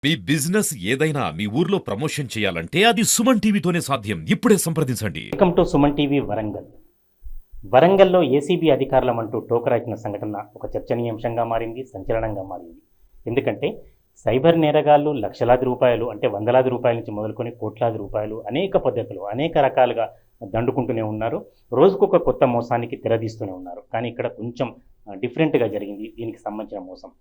మీ business ఏదైనా మీ ఊర్లో promotion చేయాలంటే అది సుమన్ టీవీతోనే సాధ్యం. ఇప్పుడే సంప్రదించండి. Welcome to Suman TV Warangal. వరంగల్లో ఏసీబీ అధికారులమంటూ టోకరాకిన సంఘటన ఒక చర్చనీయాంశంగా మారింది, సంచలనంగా మారింది. ఎందుకంటే సైబర్ నేరగాళ్లు లక్షలాది రూపాయలు అంటే వందలాది రూపాయల నుంచి మొదలుకొని కోట్లాది రూపాయలు అనేక పద్ధతులు అనేక రకాలుగా దండుకుంటూనే ఉన్నారు. రోజుకొక కొత్త మోసానికి తెరదీస్తూనే ఉన్నారు. కానీ ఇక్కడ కొంచెం డిఫరెంట్గా జరిగింది దీనికి సంబంధించిన మోసం.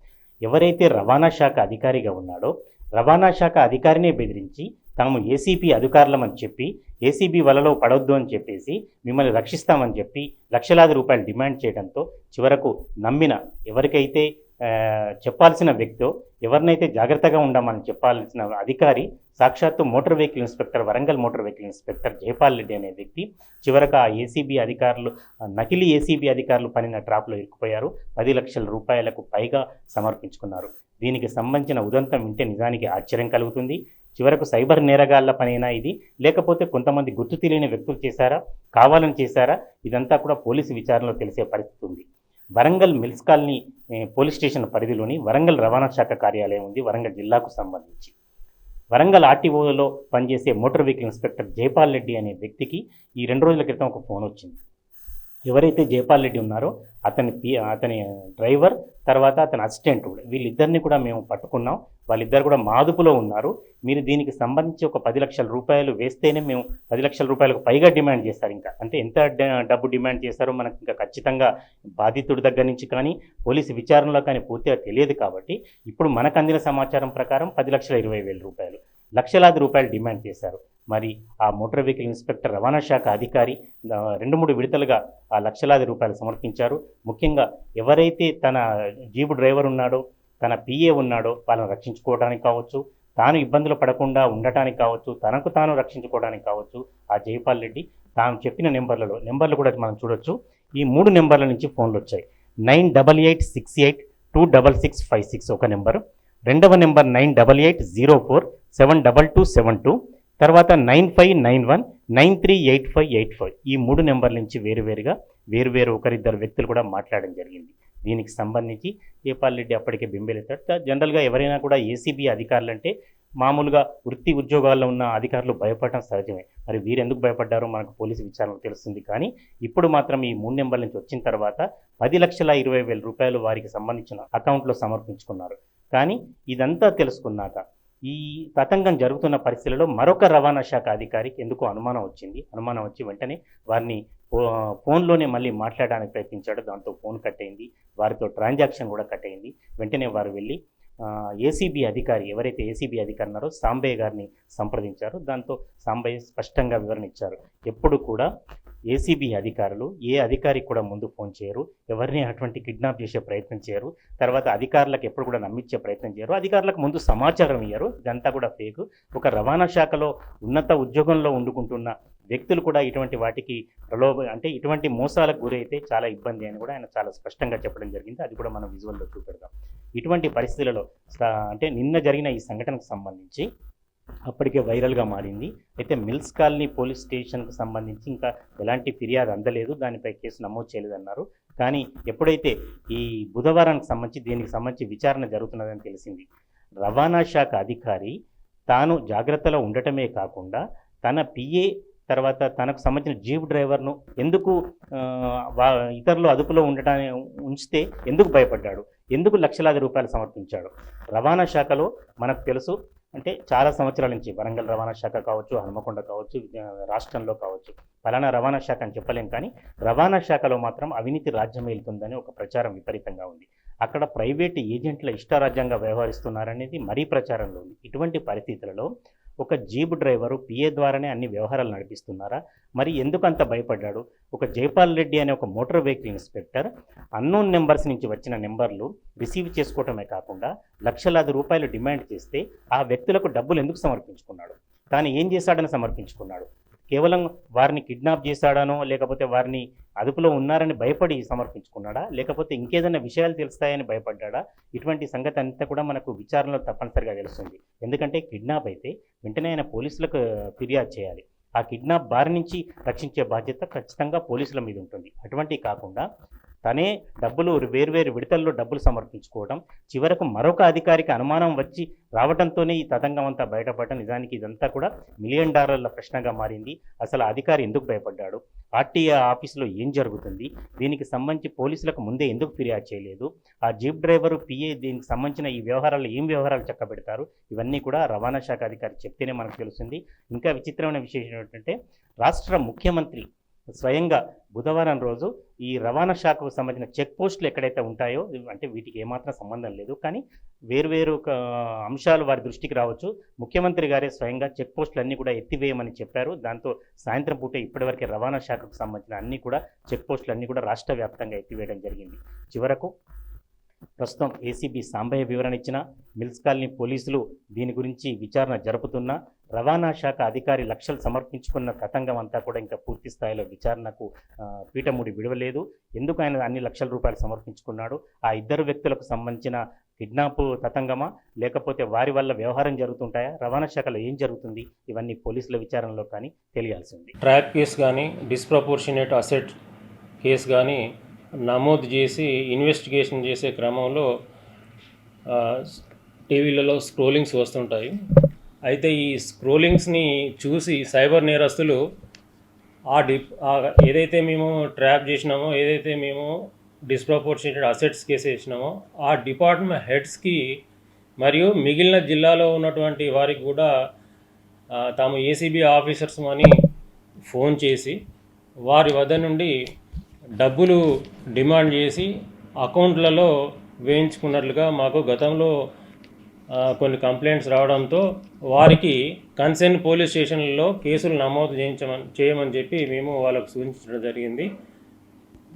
ఎవరైతే రవాణా శాఖ అధికారిగా ఉన్నాడో రవాణా శాఖ అధికారినే బెదిరించి తాము ఏసీబీ అధికారులమని చెప్పి ఏసీబీ వలలో పడొద్దు అని చెప్పేసి మిమ్మల్ని రక్షిస్తామని చెప్పి లక్షలాది రూపాయలు డిమాండ్ చేయడంతో చివరకు నమ్మిన ఎవరికైతే చెప్పాల్సిన వ్యక్తో ఎవరినైతే జాగ్రత్తగా ఉండమని చెప్పాల్సిన అధికారి సాక్షాత్తు motor vehicle inspector Warangal motor vehicle inspector Jaipal Reddy అనే వ్యక్తి చివరకు ఆ ఏసీబీ అధికారులు నకిలీ ఏసీబీ అధికారులు పనిన ట్రాప్లో ఇరుక్కుపోయారు. 10 లక్షల రూపాయలకు పైగా సమర్పించుకున్నారు. దీనికి సంబంధించిన ఉదంతం వింటే నిజానికి ఆశ్చర్యం కలుగుతుంది. చివరకు సైబర్ నేరగాళ్ల పనైనా ఇది, లేకపోతే కొంతమంది గుర్తు తెలియని వ్యక్తులు చేశారా, కావాలని చేశారా, ఇదంతా కూడా పోలీసు విచారణలో తెలిసే పరిస్థితి ఉంది. Warangal mills colony police station పరిధిలోని వరంగల్ రవాణా శాఖ కార్యాలయం ఉంది వరంగల్ జిల్లాకు సంబంధించి. వరంగల్ ఆర్టీఓలో పనిచేసే motor vehicle inspector Jaipal Reddy అనే వ్యక్తికి ఈ 2 రోజుల క్రితం ఒక ఫోన్ వచ్చింది. ఎవరైతే జయపాల్ రెడ్డి ఉన్నారో అతని డ్రైవర్ తర్వాత అతని అసిస్టెంట్ వీళ్ళిద్దరిని కూడా మేము పట్టుకున్నాం. వాళ్ళిద్దరు కూడా మా అదుపులో ఉన్నారు. మీరు దీనికి సంబంధించి ఒక 10 లక్షల రూపాయలు వేస్తేనే మేము 10 లక్షల రూపాయలకు పైగా డిమాండ్ చేస్తారు. ఇంకా అంటే ఎంత డబ్బు డిమాండ్ చేస్తారో మనకు ఇంకా ఖచ్చితంగా బాధితుడి దగ్గర నుంచి కానీ పోలీసు విచారణలో కానీ పూర్తిగా తెలియదు. కాబట్టి ఇప్పుడు మనకు అందిన సమాచారం ప్రకారం 10,20,000 రూపాయలు లక్షలాది రూపాయలు డిమాండ్ చేశారు. మరి ఆ మోటార్ వెహికల్ ఇన్స్పెక్టర్ రవాణా శాఖ అధికారి 2-3 విడతలుగా ఆ లక్షలాది రూపాయలు సమర్పించారు. ముఖ్యంగా ఎవరైతే తన జీపు డ్రైవర్ ఉన్నాడో తన పిఏ ఉన్నాడో వాళ్ళని రక్షించుకోవడానికి కావచ్చు, తాను ఇబ్బందులు పడకుండా ఉండటానికి కావచ్చు, తనకు తాను రక్షించుకోవడానికి కావచ్చు, ఆ జయపాల్ రెడ్డి తాను చెప్పిన నెంబర్లు కూడా మనం చూడొచ్చు. ఈ 3 నెంబర్ల నుంచి ఫోన్లు వచ్చాయి. 9886826656 ఒక నెంబరు, రెండవ నెంబర్ 988804722272, తర్వాత 9591938585. ఈ 3 నెంబర్ల నుంచి వేరువేరు ఒకరిద్దరు వ్యక్తులు కూడా మాట్లాడడం జరిగింది. దీనికి సంబంధించి జయపాల్ రెడ్డి అప్పటికే బెంబేలెత్తాడు. జనరల్గా ఎవరైనా కూడా ఏసీబీ అధికారులు అంటే మామూలుగా వృత్తి ఉద్యోగాల్లో ఉన్న అధికారులు భయపడటం సహజమే. మరి వీరెందుకు భయపడ్డారో మనకు పోలీసు విచారణలో తెలుస్తుంది. కానీ ఇప్పుడు మాత్రం ఈ 3 నెంబర్ల నుంచి వచ్చిన తర్వాత 10,20,000 రూపాయలు వారికి సంబంధించిన అకౌంట్లో సమర్పించుకున్నారు. కానీ ఇదంతా తెలుసుకున్నాక ఈ తతంగం జరుగుతున్న పరిస్థితులలో మరొక రవాణా శాఖ అధికారికి ఎందుకో అనుమానం వచ్చి వెంటనే వారిని ఫోన్లోనే మళ్ళీ మాట్లాడడానికి ప్రయత్నించాడు. దాంతో ఫోన్ కట్ అయింది, వారితో ట్రాన్సాక్షన్ కూడా కట్ అయింది. వెంటనే వారు వెళ్ళి ఏసీబీ అధికారి ఎవరైతే ఏసీబీ అధికారి ఉన్నారో సాంబయ్య గారిని సంప్రదించారు. దాంతో సాంబయ్య స్పష్టంగా వివరణ ఇచ్చారు. ఎప్పుడు కూడా ఏసీబీ అధికారులు ఏ అధికారికి కూడా ముందు ఫోన్ చేయరు, ఎవరిని అటువంటి కిడ్నాప్ చేసే ప్రయత్నం చేయరు, తర్వాత అధికారులకు ఎప్పుడు కూడా నమ్మించే ప్రయత్నం చేయరు, అధికారులకు ముందు సమాచారం ఇయ్యరు. ఇదంతా కూడా ఫేక్. ఒక రవాణా శాఖలో ఉన్నత ఉద్యోగంలో ఉండుకుంటున్న వ్యక్తులు కూడా ఇటువంటి వాటికి అంటే ఇటువంటి మోసాలకు గురైతే చాలా ఇబ్బంది అని కూడా ఆయన చాలా స్పష్టంగా చెప్పడం జరిగింది. అది కూడా మనం విజువల్లో చూపెడదాం. ఇటువంటి పరిస్థితులలో అంటే నిన్న జరిగిన ఈ సంఘటనకు సంబంధించి అప్పటికే వైరల్గా మారింది. అయితే మిల్స్ కాలనీ పోలీస్ స్టేషన్కు సంబంధించి ఇంకా ఎలాంటి ఫిర్యాదు అందలేదు, దానిపై కేసు నమోదు చేయలేదన్నారు. కానీ ఎప్పుడైతే ఈ బుధవారానికి సంబంధించి దీనికి సంబంధించి విచారణ జరుగుతున్నదని తెలిసింది. రవాణా శాఖ అధికారి తాను జాగ్రత్తలో ఉండటమే కాకుండా తన పిఏ తర్వాత తనకు సంబంధించిన జీప్ డ్రైవర్ను ఎందుకు ఇతరులు అదుపులో ఉంచితే ఎందుకు భయపడ్డాడు, ఎందుకు లక్షలాది రూపాయలు సమర్పించాడు? రవాణా శాఖలో మనకు తెలుసు అంటే చాలా సంవత్సరాల నుంచి వరంగల్ రవాణా శాఖ కావచ్చు, హనుమకొండ కావచ్చు, రాష్ట్రంలో కావచ్చు, ఫలానా రవాణా శాఖ అని చెప్పలేం. కానీ రవాణా శాఖలో మాత్రం అవినీతి రాజ్యం వెళ్తుందని ఒక ప్రచారం విపరీతంగా ఉంది. అక్కడ ప్రైవేటు ఏజెంట్ల ఇష్టారాజ్యంగా వ్యవహరిస్తున్నారనేది మరీ ప్రచారంలో ఉంది. ఇటువంటి పరిస్థితులలో ఒక జీప్ డ్రైవరు పిఏ ద్వారానే అన్ని వ్యవహారాలు నడిపిస్తున్నారా? మరి ఎందుకు అంత భయపడ్డాడు? ఒక జయపాల్ రెడ్డి అనే ఒక motor vehicle inspector unknown numbers నుంచి వచ్చిన నెంబర్లు రిసీవ్ చేసుకోవటమే కాకుండా లక్షలాది రూపాయలు డిమాండ్ చేస్తే ఆ వ్యక్తులకు డబ్బులు ఎందుకు సమర్పించుకున్నాడు? తాను ఏం చేశాడని సమర్పించుకున్నాడు? కేవలం వారిని కిడ్నాప్ చేశాడనో లేకపోతే వారిని అదుపులో ఉన్నారని భయపడి సమర్పించుకున్నాడా, లేకపోతే ఇంకేదైనా విషయాలు తెలుస్తాయని భయపడ్డా? ఇటువంటి సంగతి అంతా కూడా మనకు విచారణలో తప్పనిసరిగా తెలుస్తుంది. ఎందుకంటే కిడ్నాప్ అయితే వెంటనే ఆయన పోలీసులకు ఫిర్యాదు చేయాలి. ఆ కిడ్నాప్ బారి నుంచి రక్షించే బాధ్యత ఖచ్చితంగా పోలీసుల మీద ఉంటుంది. అటువంటివి కాకుండా తనే డబ్బులు వేర్వేరు విడతల్లో డబ్బులు సమర్పించుకోవడం, చివరకు మరొక అధికారికి అనుమానం వచ్చి రావడంతోనే ఈ తతంగం అంతా బయటపడటం. నిజానికి ఇదంతా కూడా $1 మిలియన్ ప్రశ్నగా మారింది. అసలు ఆ అధికారి ఎందుకు భయపడ్డాడు? ఆర్టీఏ ఆఫీసులో ఏం జరుగుతుంది? దీనికి సంబంధించి పోలీసులకు ముందే ఎందుకు ఫిర్యాదు చేయలేదు? ఆ జీప్ డ్రైవరు, పిఏ దీనికి సంబంధించిన ఈ వ్యవహారాల్లో ఏం వ్యవహారాలు చక్కబెడతారు? ఇవన్నీ కూడా రవాణా శాఖ అధికారి చెప్తేనే మనకు తెలుస్తుంది. ఇంకా విచిత్రమైన విశేషం ఏంటంటే రాష్ట్ర ముఖ్యమంత్రి స్వయంగా బుధవారం రోజు ఈ రవాణా శాఖకు సంబంధించిన చెక్ పోస్టులు ఎక్కడైతే ఉంటాయో, అంటే వీటికి ఏమాత్రం సంబంధం లేదు, కానీ వేర్వేరు అంశాలు వారి దృష్టికి రావచ్చు. ముఖ్యమంత్రి గారే స్వయంగా చెక్ పోస్టులు కూడా ఎత్తివేయమని చెప్పారు. దాంతో సాయంత్రం పూట ఇప్పటివరకు రవాణా శాఖకు సంబంధించిన అన్ని కూడా చెక్ పోస్టులు కూడా రాష్ట్ర వ్యాప్తంగా ఎత్తివేయడం జరిగింది. చివరకు ప్రస్తుతం ఏసీబీ సాంబయ్య వివరణ ఇచ్చిన, మిల్స్ కాలనీ పోలీసులు దీని గురించి విచారణ జరుపుతున్నా, రవాణా శాఖ అధికారి లక్షలు సమర్పించుకున్న తతంగం అంతా కూడా ఇంకా పూర్తి స్థాయిలో విచారణకు పీఠముడి విడవలేదు. ఎందుకు ఆయన అన్ని లక్షల రూపాయలు సమర్పించుకున్నాడు? ఆ ఇద్దరు వ్యక్తులకు సంబంధించిన కిడ్నాప్ తతంగమా, లేకపోతే వారి వల్ల వ్యవహారం జరుగుతుంటాయా? రవాణా శాఖలో ఏం జరుగుతుంది? ఇవన్నీ పోలీసుల విచారణలో కానీ తెలియాల్సి ఉంది. ట్రాప్ కేసు కానీ, డిస్ప్రపోర్షనేట్ అసెట్ కేసు కానీ నమోదు చేసి ఇన్వెస్టిగేషన్ చేసే క్రమంలో టీవీలలో స్క్రోలింగ్స్ వస్తుంటాయి. అయితే ఈ స్క్రోలింగ్స్ని చూసి సైబర్ నేరస్తులు ఏదైతే మేము ట్రాప్ చేసినామో, ఏదైతే మేము డిస్ప్రపోర్షనేటెడ్ అసెట్స్ కేసు వేసినామో ఆ డిపార్ట్మెంట్ హెడ్స్కి మరియు మిగిలిన జిల్లాలో ఉన్నటువంటి వారికి కూడా తాము ఏసీబీ ఆఫీసర్స్ అని ఫోన్ చేసి వారి వద్ద నుండి డబ్బులు డిమాండ్ చేసి అకౌంట్లలో వేయించుకున్నట్లుగా మాకు గతంలో కొన్ని కంప్లైంట్స్ రావడంతో వారికి కన్సర్న్ పోలీస్ స్టేషన్లలో కేసులు నమోదు చేయమని చెప్పి మేము వాళ్ళకు సూచించడం జరిగింది.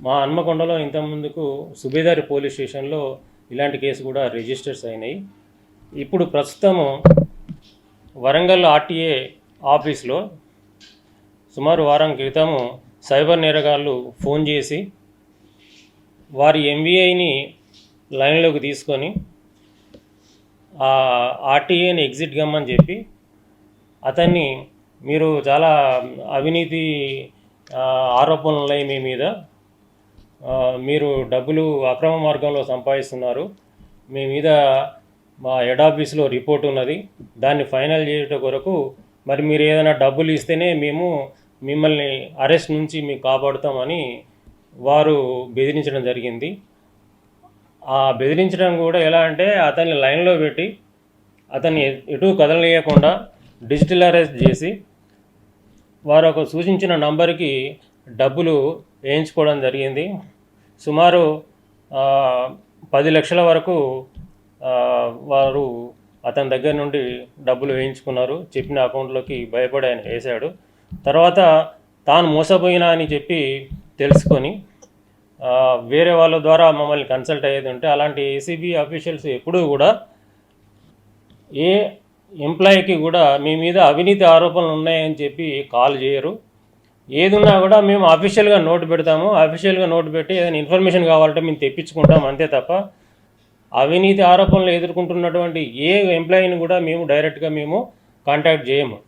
మా హన్మకొండలో ఇంతకుముందుకు సుబేదారి పోలీస్ స్టేషన్లో ఇలాంటి కేసు కూడా రిజిస్టర్స్ అయినాయి. ఇప్పుడు ప్రస్తుతము వరంగల్ ఆర్టీఏ ఆఫీస్లో సుమారు వారం క్రితము సైబర్ నేరగాళ్ళు ఫోన్ చేసి వారి ఎంవీఐని లైన్లోకి తీసుకొని ఆర్టీఏని ఎగ్జిట్ కమ్మని చెప్పి అతన్ని మీరు చాలా అవినీతి ఆరోపణలు ఉన్నాయి మీ మీద, మీరు డబ్బులు అక్రమ మార్గంలో సంపాదిస్తున్నారు, మీ మీద మా హెడ్ ఆఫీస్లో రిపోర్ట్ ఉన్నది, దాన్ని ఫైనల్ చేయడం కొరకు మరి మీరు ఏదైనా డబ్బులు ఇస్తేనే మేము మిమ్మల్ని అరెస్ట్ నుంచి మీకు కాపాడుతామని వారు బెదిరించడం జరిగింది. ఆ బెదిరించడం కూడా ఎలా అంటే అతన్ని లైన్లో పెట్టి అతన్ని ఎటు కదలనీయకుండా డిజిటల్ అరెస్ట్ చేసి వారు ఒక సూచించిన నంబర్కి డబ్బులు వేయించుకోవడం జరిగింది. సుమారు 10 లక్షల వరకు వారు అతని దగ్గర నుండి డబ్బులు వేయించుకున్నారు. చెప్పిన అకౌంట్లోకి భయపడి ఆయన వేశాడు. తర్వాత తాను మోసపోయినా అని చెప్పి తెలుసుకొని వేరే వాళ్ళ ద్వారా మమ్మల్ని కన్సల్ట్ అయ్యేది ఉంటే, అలాంటి ఏసీబీ అఫీషియల్స్ ఎప్పుడూ కూడా ఏ ఎంప్లాయీకి కూడా మీ మీద అవినీతి ఆరోపణలు ఉన్నాయని చెప్పి కాల్ చేయరు. ఏదున్నా కూడా మేము అఫీషియల్గా నోటు పెడతాము. అఫీషియల్గా నోటు పెట్టి ఏదైనా ఇన్ఫర్మేషన్ కావాలంటే మేము తెప్పించుకుంటాం, అంతే తప్ప అవినీతి ఆరోపణలు ఎదుర్కొంటున్నటువంటి ఏ ఎంప్లాయీని కూడా మేము డైరెక్ట్గా కాంటాక్ట్ చేయము.